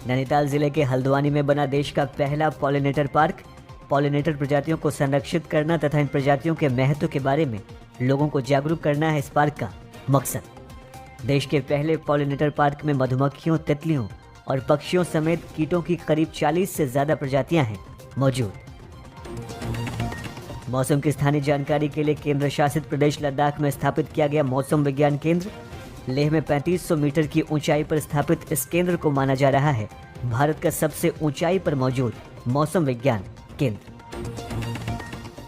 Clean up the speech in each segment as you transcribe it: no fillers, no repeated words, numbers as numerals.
नैनीताल जिले के हल्द्वानी में बना देश का पहला पॉलिनेटर पार्क। पॉलिनेटर प्रजातियों को संरक्षित करना तथा इन प्रजातियों के महत्व के बारे में लोगों को जागरूक करना है इस पार्क का मकसद। देश के पहले पॉलिनेटर पार्क में मधुमक्खियों, तितलियों और पक्षियों समेत कीटों की करीब 40 से ज्यादा प्रजातियां हैं मौजूद। मौसम की स्थानीय जानकारी के लिए केंद्र शासित प्रदेश लद्दाख में स्थापित किया गया मौसम विज्ञान केंद्र। लेह में 3500 मीटर की ऊंचाई पर स्थापित इस केंद्र को माना जा रहा है भारत का सबसे ऊंचाई पर मौजूद मौसम विज्ञान केंद्र।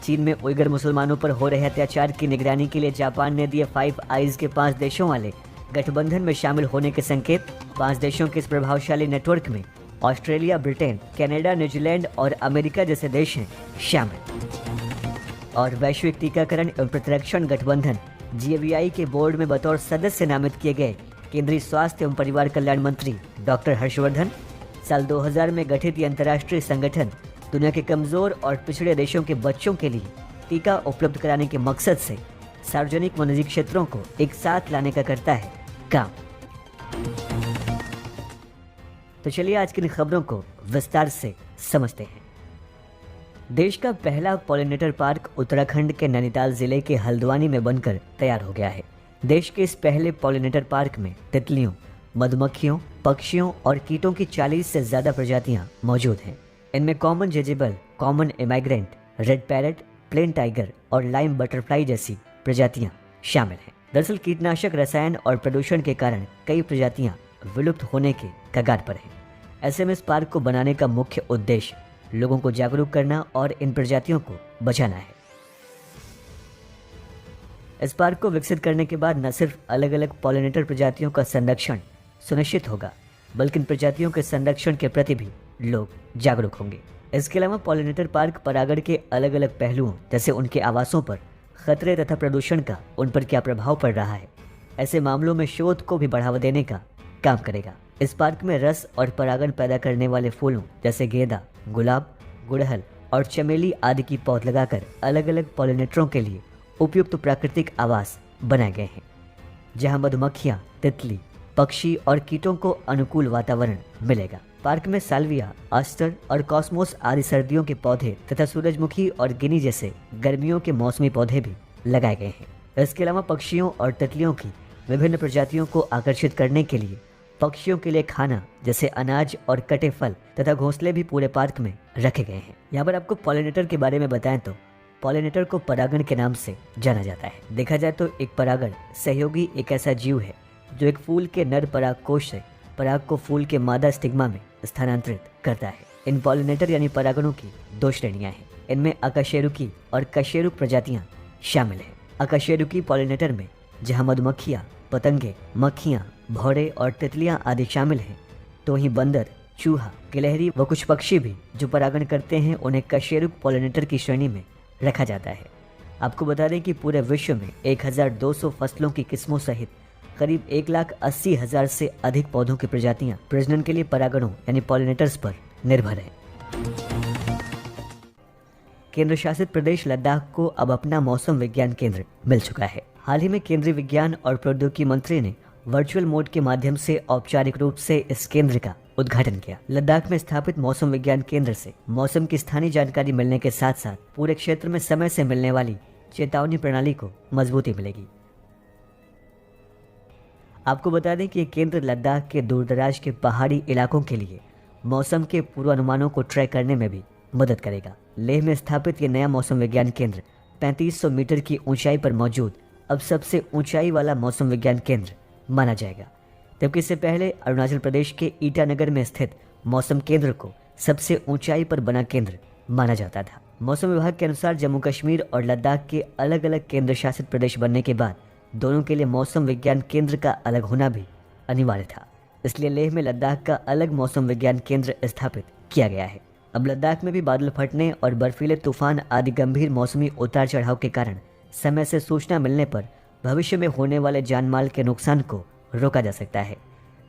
चीन में उइगर मुसलमानों पर हो रहे अत्याचार की निगरानी के लिए जापान ने दिए 5 आइज के 5 देशों वाले गठबंधन में शामिल होने के संकेत। 5 देशों के इस प्रभावशाली नेटवर्क में ऑस्ट्रेलिया, ब्रिटेन, कनाडा, न्यूजीलैंड और अमेरिका जैसे देश हैं शामिल। और वैश्विक टीकाकरण एवं प्रतिरक्षण गठबंधन GAVI के बोर्ड में बतौर सदस्य नामित किए गए केंद्रीय स्वास्थ्य एवं परिवार कल्याण मंत्री डॉक्टर हर्षवर्धन साल 2000 में गठित ये अंतर्राष्ट्रीय संगठन दुनिया के कमजोर और पिछड़े देशों के बच्चों के लिए टीका उपलब्ध कराने के मकसद से सार्वजनिक व निजी क्षेत्रों को एक साथ लाने का करता है काम। तो चलिए आज की इन खबरों को विस्तार से समझते हैं। देश का पहला पॉलिनेटर पार्क उत्तराखंड के नैनीताल जिले के हल्द्वानी में बनकर तैयार हो गया है। देश के इस पहले पॉलिनेटर पार्क में तितलियों, मधुमक्खियों, पक्षियों और कीटों की 40 से ज्यादा प्रजातियां मौजूद हैं। इनमें common jezebel, common emigrant, red pierrot, plain tiger और लाइम बटरफ्लाई जैसी प्रजातियां शामिल हैं। दरअसल कीटनाशक, रसायन और प्रदूषण के कारण कई प्रजातियां विलुप्त होने के कगार पर हैं। ऐसे में इस पार्क को बनाने का मुख्य उद्देश्य लोगों को जागरूक करना और इन प्रजातियों को बचाना है। इस पार्क को विकसित करने के बाद न सिर्फ अलग अलग पॉलिनेटर प्रजातियों का संरक्षण सुनिश्चित होगा, बल्कि इन प्रजातियों के संरक्षण के प्रति भी लोग जागरूक होंगे। इसके अलावा पॉलिनेटर पार्क परागण के अलग अलग पहलुओं जैसे उनके आवासों पर खतरे तथा प्रदूषण का उन पर क्या प्रभाव पड़ रहा है, ऐसे मामलों में शोध को भी बढ़ावा देने का काम करेगा। इस पार्क में रस और परागण पैदा करने वाले फूलों जैसे गेंदा, गुलाब, गुड़हल और चमेली आदि की पौध लगाकर अलग अलग पॉलिनेटरों के लिए उपयुक्त प्राकृतिक आवास बनाए गए हैं, जहां मधुमक्खियां, तितली, पक्षी और कीटों को अनुकूल वातावरण मिलेगा। पार्क में साल्विया, अस्टर और कॉस्मोस आदि सर्दियों के पौधे तथा सूरजमुखी और गिनी जैसे गर्मियों के मौसमी पौधे भी लगाए गए हैं। इसके अलावा पक्षियों और तितलियों की विभिन्न प्रजातियों को आकर्षित करने के लिए पक्षियों के लिए खाना जैसे अनाज और कटे फल तथा घोंसले भी पूरे पार्क में रखे गए हैं। यहाँ पर आपको पॉलिनेटर के बारे में बताएं तो पॉलिनेटर को परागण के नाम से जाना जाता है। देखा जाए तो एक परागण सहयोगी एक ऐसा जीव है जो एक फूल के नर परागकोश से पराग को फूल के मादा स्टिग्मा में स्थानांतरित करता है। इन पॉलिनेटर यानी परागणों की 2 श्रेणियां हैं। इनमें अकशेरुकी और कशेरुक प्रजातियां शामिल हैं। अकशेरुकी पॉलिनेटर में जहां मधुमक्खियां, पतंगे, मक्खियां, भौरे और तितलियां आदि शामिल हैं, तो वहीं बंदर, चूहा, गिलहरी व कुछ पक्षी भी जो परागण करते हैं उन्हें कशेरुक पॉलिनेटर की श्रेणी में रखा जाता है। आपको बता दें कि पूरे विश्व में 1200 फसलों की किस्मों सहित करीब 1,80,000 से अधिक पौधों की प्रजातियां प्रजनन के लिए परागणों यानी पॉलिनेटर्स पर निर्भर हैं। केंद्र शासित प्रदेश लद्दाख को अब अपना मौसम विज्ञान केंद्र मिल चुका है। हाल ही में केंद्रीय विज्ञान और प्रौद्योगिकी मंत्री ने वर्चुअल मोड के माध्यम से औपचारिक रूप से इस केंद्र का उद्घाटन किया। लद्दाख में स्थापित मौसम विज्ञान केंद्र से मौसम की स्थानीय जानकारी मिलने के साथ साथ पूरे क्षेत्र में समय से मिलने वाली चेतावनी प्रणाली को मजबूती मिलेगी। आपको बता दें कि ये केंद्र लद्दाख के दूरदराज के पहाड़ी इलाकों के लिए मौसम के पूर्वानुमानों को ट्रैक करने में भी मदद करेगा। लेह में स्थापित ये नया मौसम विज्ञान केंद्र 3500 मीटर की ऊंचाई पर मौजूद अब सबसे ऊंचाई वाला मौसम विज्ञान केंद्र माना जाएगा, जबकि इससे पहले अरुणाचल प्रदेश के ईटानगर में स्थित मौसम केंद्र को सबसे ऊंचाई पर बना केंद्र माना जाता था। मौसम विभाग के अनुसार जम्मू कश्मीर और लद्दाख के अलग अलग केंद्र शासित प्रदेश बनने के बाद दोनों के लिए मौसम विज्ञान केंद्र का अलग होना भी अनिवार्य था। इसलिए लेह में लद्दाख का अलग मौसम विज्ञान केंद्र स्थापित किया गया है। अब लद्दाख में भी बादल फटने और बर्फीले तूफान आदि गंभीर मौसमी उतार चढ़ाव के कारण समय से सूचना मिलने पर भविष्य में होने वाले जानमाल के नुकसान को रोका जा सकता है।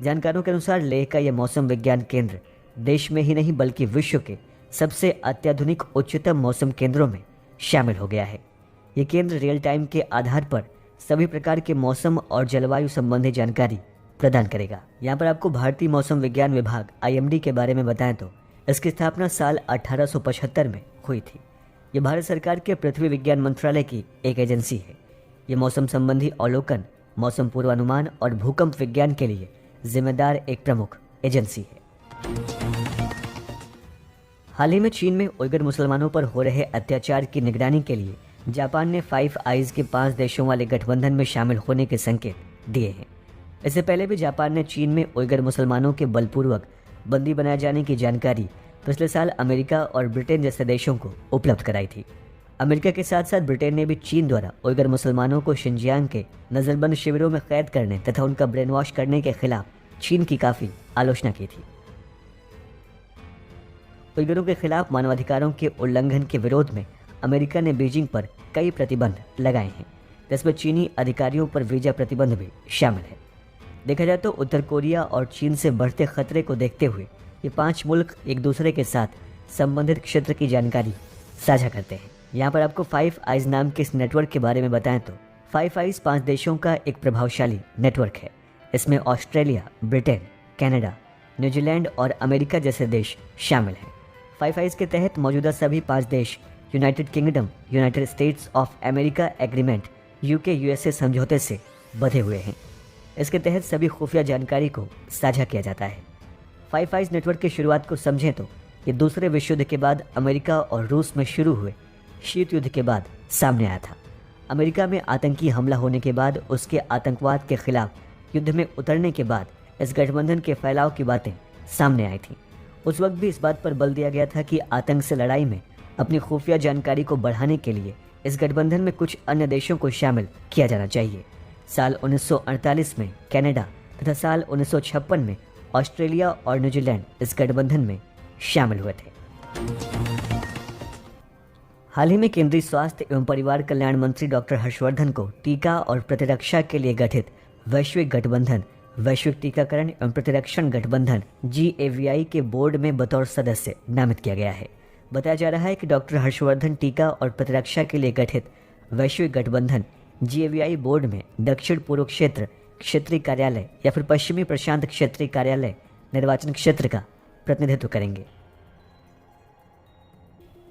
जानकारों के अनुसार लेह का यह मौसम विज्ञान केंद्र देश में ही नहीं बल्कि विश्व के सबसे अत्याधुनिक उच्चतम मौसम केंद्रों में शामिल हो गया है। ये केंद्र रियल टाइम के आधार पर सभी प्रकार के मौसम और जलवायु संबंधी जानकारी प्रदान करेगा। यहाँ पर आपको भारतीय मौसम विज्ञान विभाग IMD के बारे में बताएं तो इसकी स्थापना साल 1875 में हुई थी। ये भारत सरकार के पृथ्वी विज्ञान मंत्रालय की एक एजेंसी है। ये मौसम संबंधी अवलोकन, मौसम पूर्वानुमान और भूकंप विज्ञान के लिए जिम्मेदार एक प्रमुख एजेंसी है। हाल ही में चीन में उइगर मुसलमानों पर हो रहे अत्याचार की निगरानी के लिए जापान ने 5 आइज के 5 देशों वाले गठबंधन में शामिल होने के संकेत दिए हैं। इससे पहले भी जापान ने चीन में उइगर मुसलमानों के बलपूर्वक बंदी बनाए जाने की जानकारी पिछले साल अमेरिका और ब्रिटेन जैसे देशों को उपलब्ध कराई थी। अमेरिका के साथ साथ ब्रिटेन ने भी चीन द्वारा उइगर मुसलमानों को शिनजियांग के नजरबंद शिविरों में कैद करने तथा उनका ब्रेन वॉश करने के खिलाफ चीन की काफी आलोचना की थी। उइगरों के खिलाफ मानवाधिकारों के उल्लंघन के विरोध में अमेरिका ने बीजिंग पर कई प्रतिबंध लगाए हैं, जिसमें चीनी अधिकारियों पर वीजा प्रतिबंध भी शामिल है। देखा जाए तो उत्तर कोरिया और चीन से बढ़ते खतरे को देखते हुए ये 5 मुल्क एक दूसरे के साथ संबंधित क्षेत्र की जानकारी साझा करते हैं। यहाँ पर आपको 5 आइज नाम के इस नेटवर्क के बारे में बताएं तो 5 आइज 5 देशों का एक प्रभावशाली नेटवर्क है। इसमें ऑस्ट्रेलिया, ब्रिटेन, कनाडा, न्यूजीलैंड और अमेरिका जैसे देश शामिल हैं। 5 आइज के तहत मौजूदा सभी 5 देश United kingdom, United states of America agreement, UK-USA समझौते से बंधे हुए हैं। इसके तहत सभी खुफिया जानकारी को साझा किया जाता है। 5 आइज नेटवर्क की शुरुआत को समझें तो ये दूसरे विश्व युद्ध के बाद अमेरिका और रूस में शुरू हुए शीत युद्ध के बाद सामने आया था। अमेरिका में आतंकी हमला होने के बाद उसके आतंकवाद के खिलाफ युद्ध में उतरने के बाद इस गठबंधन के फैलाव की बातें सामने आई थीं। उस वक्त भी इस बात पर बल दिया गया था कि आतंक से लड़ाई में अपनी खुफिया जानकारी को बढ़ाने के लिए इस गठबंधन में कुछ अन्य देशों को शामिल किया जाना चाहिए। साल 1948 में कनाडा तथा साल 1956 में ऑस्ट्रेलिया और न्यूजीलैंड इस गठबंधन में शामिल हुए थे। हाल ही में केंद्रीय स्वास्थ्य एवं परिवार कल्याण मंत्री डॉक्टर हर्षवर्धन को टीका और प्रतिरक्षा के लिए गठित वैश्विक गठबंधन, वैश्विक टीकाकरण एवं प्रतिरक्षण गठबंधन GAVI के बोर्ड में बतौर सदस्य नामित किया गया है। बताया जा रहा है कि डॉक्टर हर्षवर्धन टीका और प्रतिरक्षा के लिए गठित वैश्विक गठबंधन GAVI बोर्ड में दक्षिण पूर्व क्षेत्र क्षेत्रीय कार्यालय या फिर पश्चिमी प्रशांत क्षेत्रीय कार्यालय निर्वाचन क्षेत्र का प्रतिनिधित्व करेंगे।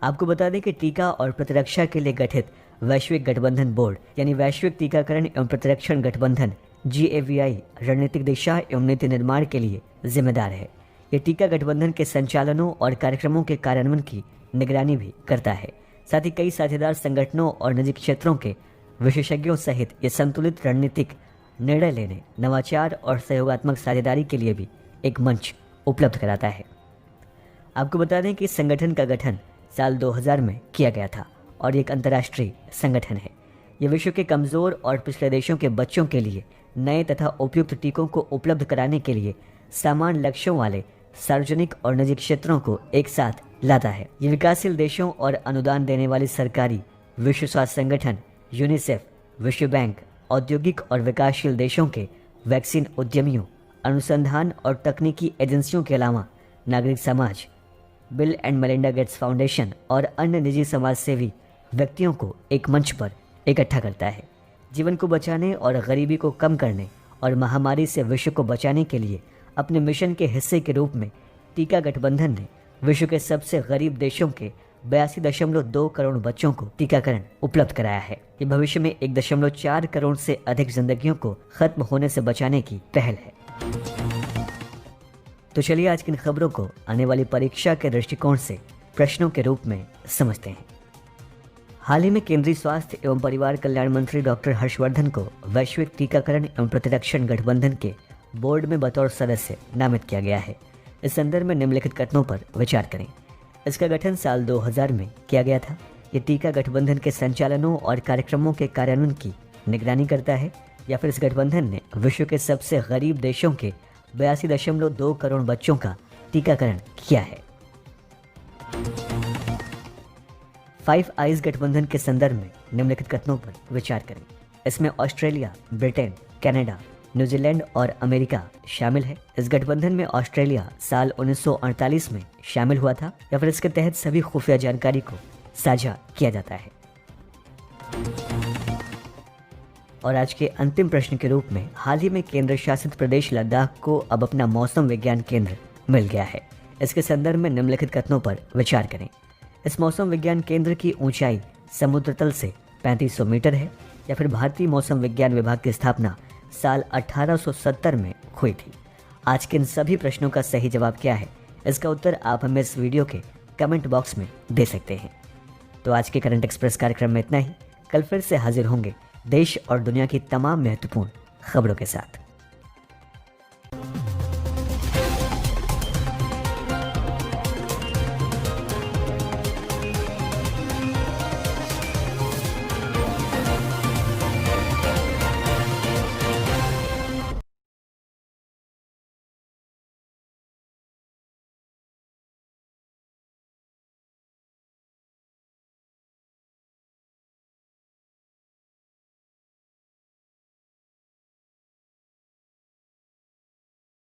आपको बता दें कि टीका और प्रतिरक्षा के लिए गठित वैश्विक गठबंधन बोर्ड यानी वैश्विक टीकाकरण एवं प्रतिरक्षण गठबंधन GAVI रणनीतिक दिशा एवं नीति निर्माण के लिए जिम्मेदार है। ये टीका गठबंधन के संचालनों और कार्यक्रमों के कार्यान्वयन की निगरानी भी करता है। साथ ही कई साझेदार संगठनों और निजी क्षेत्रों के विशेषज्ञों सहित ये संतुलित रणनीतिक निर्णय लेने, नवाचार और सहयोगात्मक साझेदारी के लिए भी एक मंच उपलब्ध कराता है। आपको बता दें कि इस संगठन का गठन साल 2000 में किया गया था और एक अंतर्राष्ट्रीय संगठन है। ये विश्व के कमज़ोर और पिछड़े देशों के बच्चों के लिए नए तथा उपयुक्त टीकों को उपलब्ध कराने के लिए समान लक्ष्यों वाले सार्वजनिक और निजी क्षेत्रों को एक साथ लाता है। ये विकासशील देशों और अनुदान देने वाली सरकारी, विश्व स्वास्थ्य संगठन, यूनिसेफ, विश्व बैंक, औद्योगिक और विकासशील देशों के वैक्सीन उद्यमियों, अनुसंधान और तकनीकी एजेंसियों के अलावा नागरिक समाज, bill and Melinda Gates foundation और अन्य निजी समाजसेवी व्यक्तियों को एक मंच पर इकट्ठा करता है। जीवन को बचाने और गरीबी को कम करने और महामारी से विश्व को बचाने के लिए अपने मिशन के हिस्से के रूप में टीका गठबंधन ने विश्व के सबसे गरीब देशों के 82.2 करोड़ बच्चों को टीकाकरण उपलब्ध कराया है। ये भविष्य में 1.4 करोड़ से अधिक जिंदगियों को खत्म होने से बचाने की पहल है। तो चलिए आज की इन खबरों को आने वाली परीक्षा के दृष्टिकोण से प्रश्नों के रूप में समझते हैं। हाल ही में केंद्रीय स्वास्थ्य एवं परिवार कल्याण मंत्री डॉक्टर हर्षवर्धन को वैश्विक टीकाकरण एवं प्रतिरक्षण गठबंधन के बोर्ड में बतौर सदस्य नामित किया गया है। इस संदर्भ में निम्नलिखित कथनों पर विचार करें। इसका गठन साल 2000 में किया गया था। ये टीका गठबंधन के संचालनों और कार्यक्रमों के कार्यान्वयन की निगरानी करता है, या फिर इस गठबंधन ने विश्व के सबसे गरीब देशों के 82.2 करोड़ बच्चों का टीकाकरण किया है। 5 आइज गठबंधन के संदर्भ में निम्नलिखित कथनों पर विचार करें। इसमें ऑस्ट्रेलिया, ब्रिटेन, कनाडा, न्यूजीलैंड और अमेरिका शामिल है। इस गठबंधन में ऑस्ट्रेलिया साल 1948 में शामिल हुआ था, या फिर इसके तहत सभी खुफिया जानकारी को साझा किया जाता है। और आज के अंतिम प्रश्न के रूप में हाल ही में केंद्र शासित प्रदेश लद्दाख को अब अपना मौसम विज्ञान केंद्र मिल गया है। इसके संदर्भ में निम्नलिखित कथनों पर विचार करें। इस मौसम विज्ञान केंद्र की ऊंचाई समुद्र तल से 3500 मीटर है, या फिर भारतीय मौसम विज्ञान विभाग की स्थापना साल 1870 में हुई थी। आज के इन सभी प्रश्नों का सही जवाब क्या है, इसका उत्तर आप हमें इस वीडियो के कमेंट बॉक्स में दे सकते हैं। तो आज के करंट एक्सप्रेस कार्यक्रम में इतना ही। कल फिर से हाजिर होंगे देश और दुनिया की तमाम महत्वपूर्ण खबरों के साथ।